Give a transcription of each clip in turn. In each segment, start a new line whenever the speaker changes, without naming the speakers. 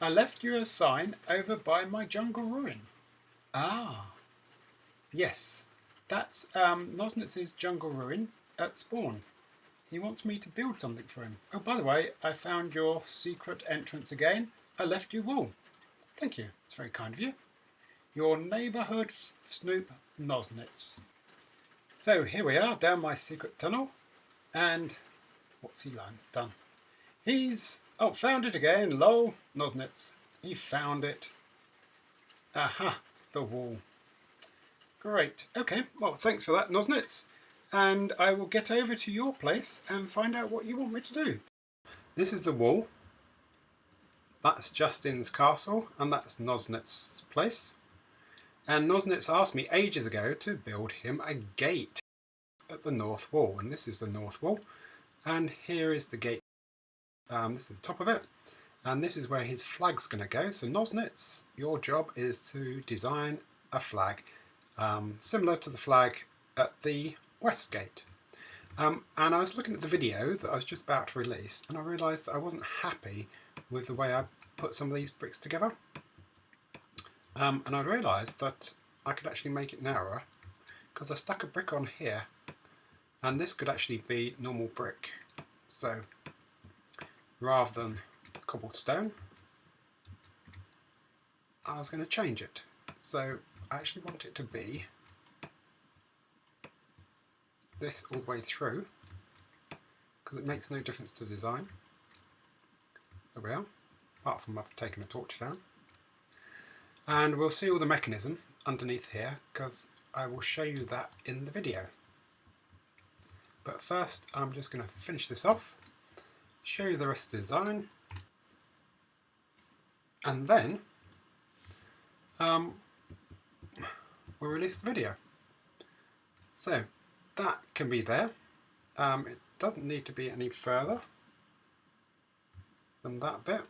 I left you a sign over by my jungle ruin. Ah, yes, that's Nosnits' jungle ruin at spawn. He wants me to build something for him. Oh, by the way, I found your secret entrance again. I left you wool. Thank you, it's very kind of you. Your neighbourhood snoop Nosnits. So here we are down my secret tunnel, and what's he done? He's found it again. Lol, Nosnits. He found it. Aha, the wall. Great. Okay, well, thanks for that, Nosnits. And I will get over to your place and find out what you want me to do. This is the wall. That's Justin's castle, and that's Nosnits' place. And Nosnits asked me ages ago to build him a gate at the north wall, and this is the north wall, and here is the gate. This is the top of it, and this is where his flag's going to go. So Nosnits, your job is to design a flag similar to the flag at the west gate. And I was looking at the video that I was just about to release, and I realised that I wasn't happy with the way I put some of these bricks together. And I realised that I could actually make it narrower because I stuck a brick on here, and this could actually be normal brick. So rather than cobblestone, I was going to change it. So I actually want it to be this all the way through because it makes no difference to design. There we are, apart from I've taken a torch down. And we'll see all the mechanism underneath here because I will show you that in the video. But first I'm just going to finish this off, show you the rest of the design, and then we'll release the video. So that can be there. It doesn't need to be any further than that bit,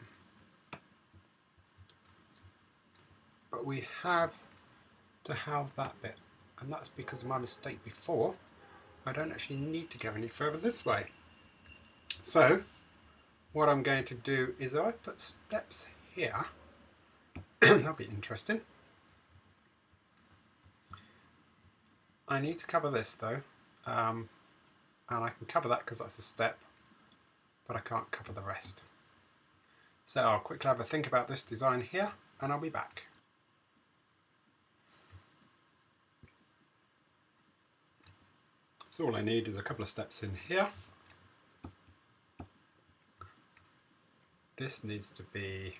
but we have to house that bit, and that's because of my mistake before. I don't actually need to go any further this way. So what I'm going to do is I put steps here. That'll be interesting. I need to cover this though, and I can cover that because that's a step, but I can't cover the rest. So I'll quickly have a think about this design here, and I'll be back. So all I need is a couple of steps in here. This needs to be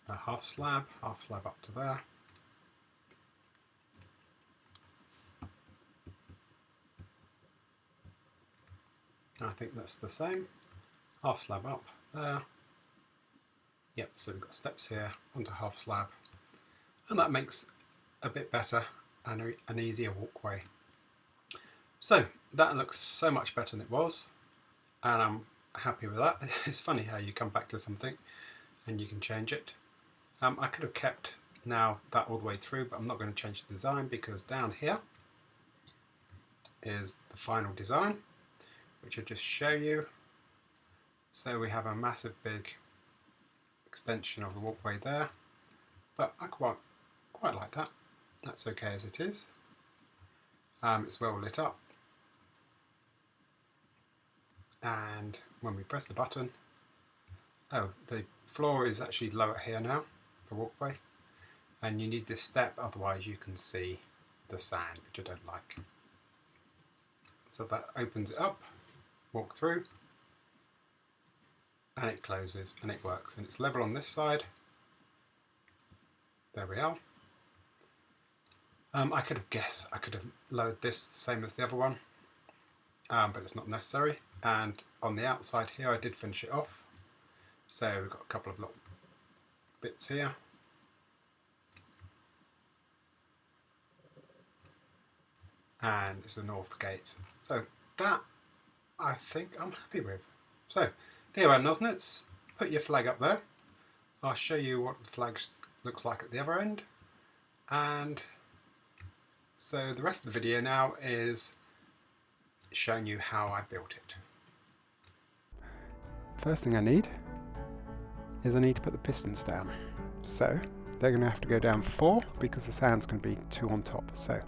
a half slab up to there. I think that's the same. Half slab up there. Yep, so we've got steps here onto half slab, and that makes a bit better and an easier walkway. So that looks so much better than it was, and I'm happy with that. It's funny how you come back to something and you can change it. I could have kept now that all the way through, but I'm not going to change the design because down here is the final design, which I'll just show you. So we have a massive big extension of the walkway there, but I quite like that. That's okay as it is. It's well lit up, and when we press the button, the floor is actually lower here now, the walkway, and you need this step, otherwise you can see the sand, which I don't like. So that opens it up, walk through, and it closes, and it works, and it's level on this side. There we are. I could have guessed I could have lowered this the same as the other one, but it's not necessary. And on the outside here I did finish it off, so we've got a couple of little bits here. And it's the north gate. So that I think I'm happy with. So there are Nosnits. Put your flag up there. I'll show you what the flag looks like at the other end. And so the rest of the video now is showing you how I built it.
First thing I need is to put the pistons down. So they're going to have to go down 4 because the sand's going to be 2 on top. So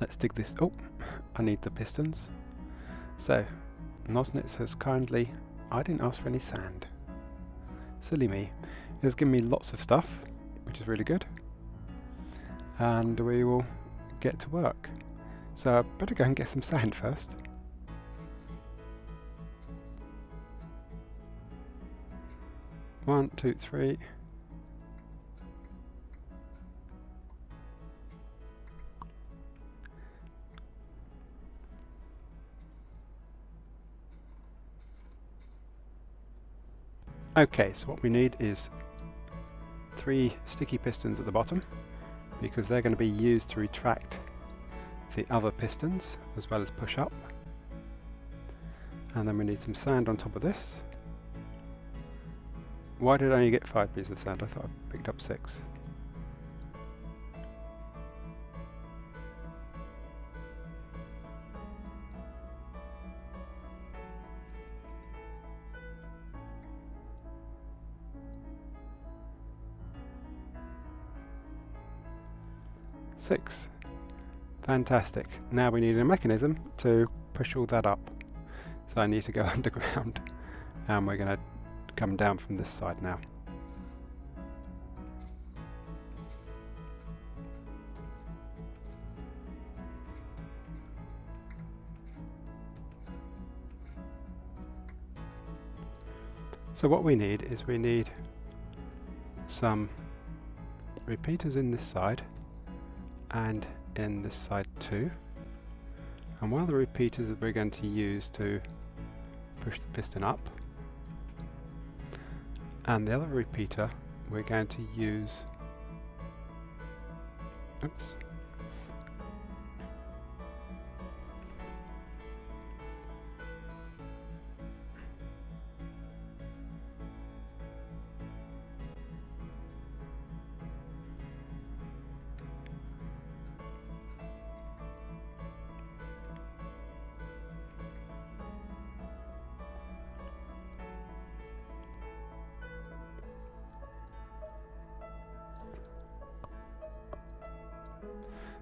let's dig this. Oh, I need the pistons. So Nosnits has kindly, I didn't ask for any sand. Silly me. It has given me lots of stuff, which is really good. And we will get to work. So I better go and get some sand first. One, two, three. Okay, so what we need is 3 sticky pistons at the bottom, because they're going to be used to retract the other pistons as well as push up. And then we need some sand on top of this. Why did I only get 5 pieces of sand? I thought I picked up 6. Fantastic. Now we need a mechanism to push all that up. So I need to go underground, and we're going to come down from this side now. So what we need is some repeaters in this side and in this side too, and one of the repeaters that we're going to use to push the piston up, and the other repeater we're going to use, oops,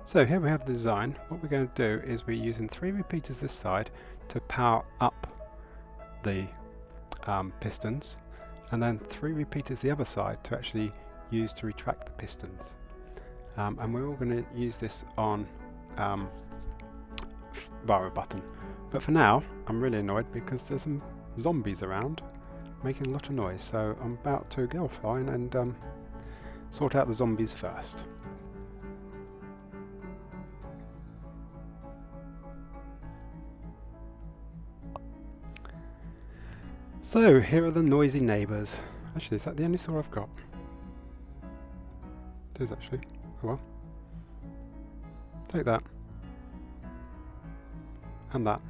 so here we have the design. What we're going to do is we're using 3 repeaters this side to power up the pistons, and then 3 repeaters the other side to actually use to retract the pistons. And we're all going to use this on via a button. But for now, I'm really annoyed because there's some zombies around making a lot of noise. So I'm about to go offline and sort out the zombies first. So here are the noisy neighbours. Actually, is that the only saw I've got? It is actually. Oh well. Take that. And that.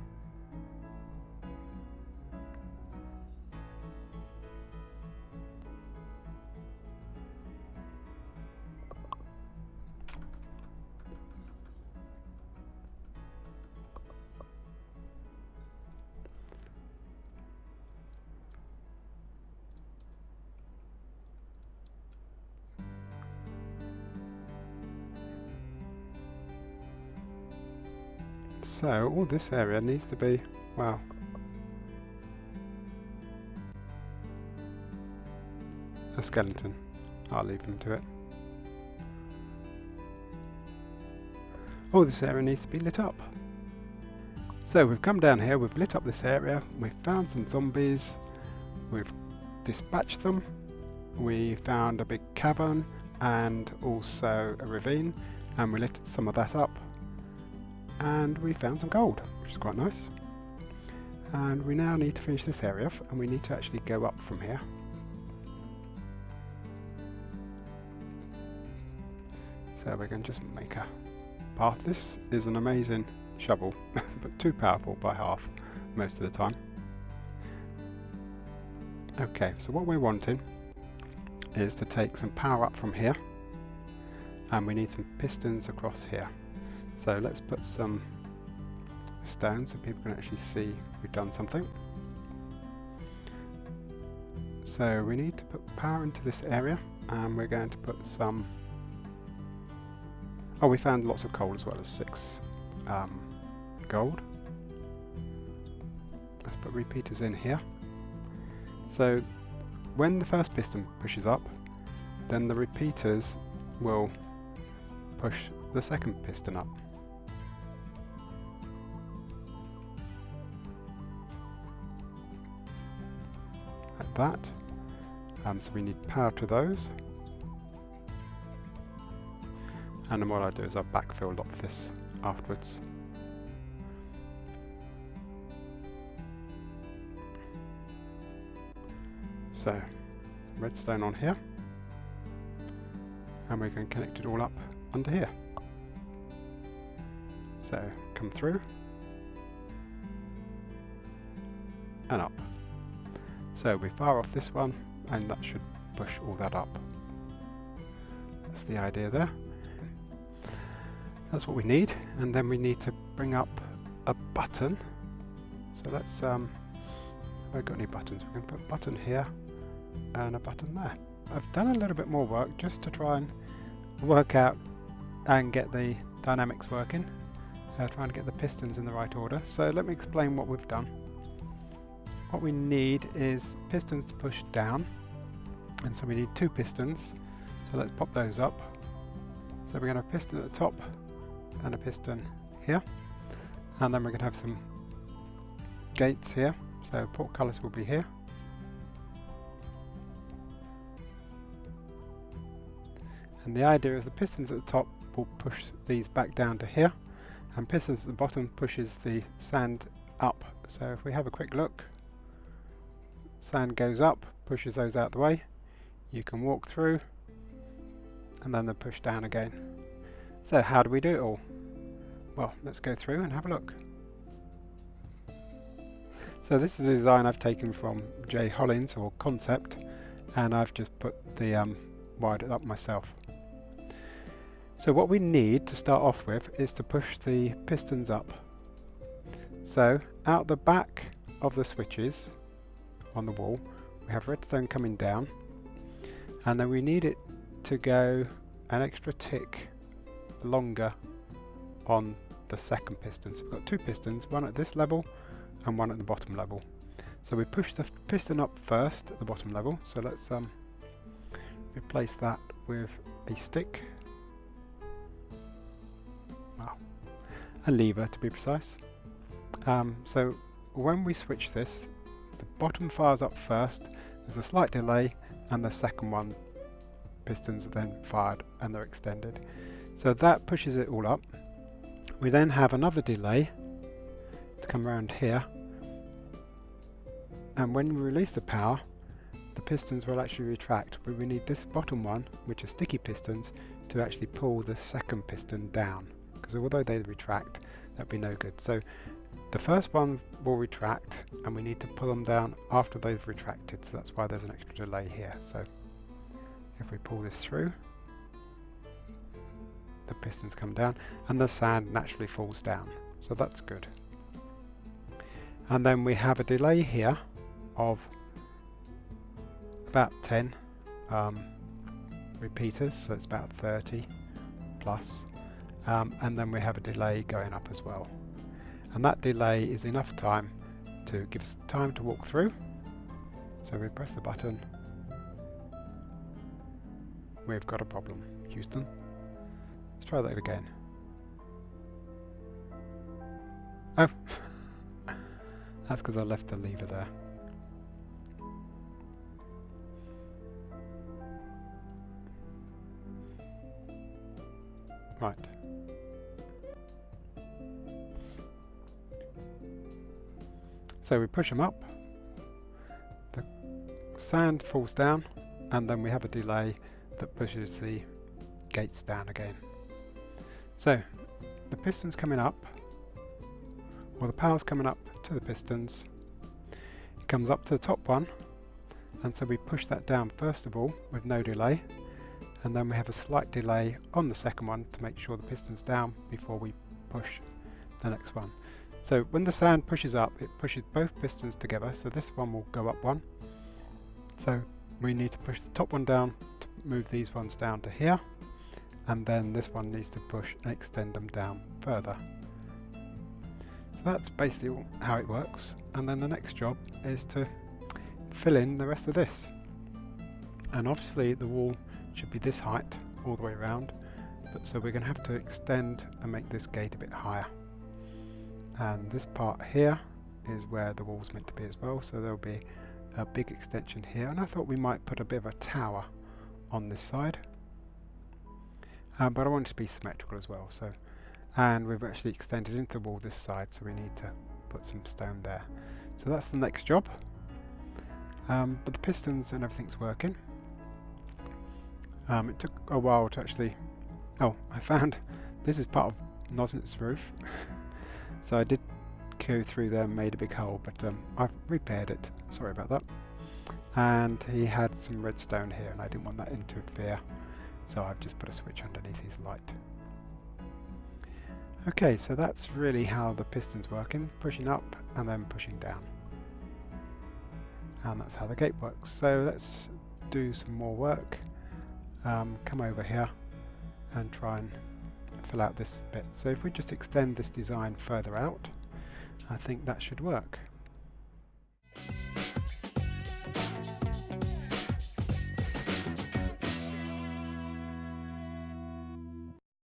So all this area needs to be, wow, a skeleton. I'll leave them to it. All this area needs to be lit up. So we've come down here, we've lit up this area, we've found some zombies, we've dispatched them, we found a big cavern and also a ravine, and we lit some of that up. And we found some gold, which is quite nice. And we now need to finish this area off, and we need to actually go up from here. So we're going to just make a path. This is an amazing shovel, but too powerful by half most of the time. Okay, so what we're wanting is to take some power up from here, and we need some pistons across here. So let's put some redstone so people can actually see we've done something. So we need to put power into this area, and we're going to put some... Oh, we found lots of coal as well as 6 gold. Let's put repeaters in here. So when the first piston pushes up, then the repeaters will push the second piston up. Like that. So we need power to those. And then what I do is I backfill a lot of this afterwards. So, redstone on here, and we're going to connect it all up under here. So, come through, and up. So we fire off this one, and that should push all that up. That's the idea there. That's what we need, and then we need to bring up a button. So let's, have I got any buttons? We're going to put a button here, and a button there. I've done a little bit more work just to try and work out and get the dynamics working, trying to get the pistons in the right order. So let me explain what we've done. What we need is pistons to push down, and so we need 2 pistons, so let's pop those up. So we're going to have a piston at the top and a piston here, and then we're going to have some gates here, so portcullis will be here. And the idea is the pistons at the top will push these back down to here, and pistons at the bottom pushes the sand up. So if we have a quick look, sand goes up, pushes those out the way, you can walk through, and then they push down again. So how do we do it all? Well, let's go through and have a look. So this is a design I've taken from J. Hollins, or Concept, and I've just put the wired it up myself. So what we need to start off with is to push the pistons up. So out the back of the switches on the wall we have redstone coming down, and then we need it to go an extra tick longer on the second piston. So we've got 2 pistons, one at this level and one at the bottom level. So we push the piston up first at the bottom level, so let's replace that with a stick, well, a lever to be precise. So when we switch this, the bottom fires up first, there's a slight delay, and the second one pistons are then fired and they're extended. So that pushes it all up. We then have another delay to come around here, and when we release the power, the pistons will actually retract, but we need this bottom one, which are sticky pistons, to actually pull the second piston down, because although they retract, that'd be no good. So the first one will retract, and we need to pull them down after they've retracted, so that's why there's an extra delay here. So if we pull this through, the pistons come down and the sand naturally falls down, so that's good. And then we have a delay here of about 10 repeaters, so it's about 30 plus, and then we have a delay going up as well, and that delay is enough time to give us time to walk through. So we press the button, we've got a problem. Houston, let's try that again. Oh, that's because I left the lever there. Right. So we push them up, the sand falls down, and then we have a delay that pushes the gates down again. So the piston's coming up, or the power's coming up to the pistons, it comes up to the top one, and so we push that down first of all with no delay, and then we have a slight delay on the second one to make sure the piston's down before we push the next one. So when the sand pushes up, it pushes both pistons together, so this one will go up one. So we need to push the top one down to move these ones down to here, and then this one needs to push and extend them down further. So that's basically how it works, and then the next job is to fill in the rest of this. And obviously the wall should be this height all the way around, but so we're going to have to extend and make this gate a bit higher. And this part here is where the wall's meant to be as well, so there'll be a big extension here, and I thought we might put a bit of a tower on this side, but I want it to be symmetrical as well. So, and we've actually extended into the wall this side, so we need to put some stone there. So that's the next job, but the pistons and everything's working. It took a while to actually... Oh, I found this is part of Nosnits' roof. So I did go through there and made a big hole, but I've repaired it. Sorry about that. And he had some redstone here, and I didn't want that to interfere, so I've just put a switch underneath his light. Okay, so that's really how the piston's working, pushing up and then pushing down. And that's how the gate works. So let's do some more work. Come over here and try and fill out this bit. So if we just extend this design further out, I think that should work.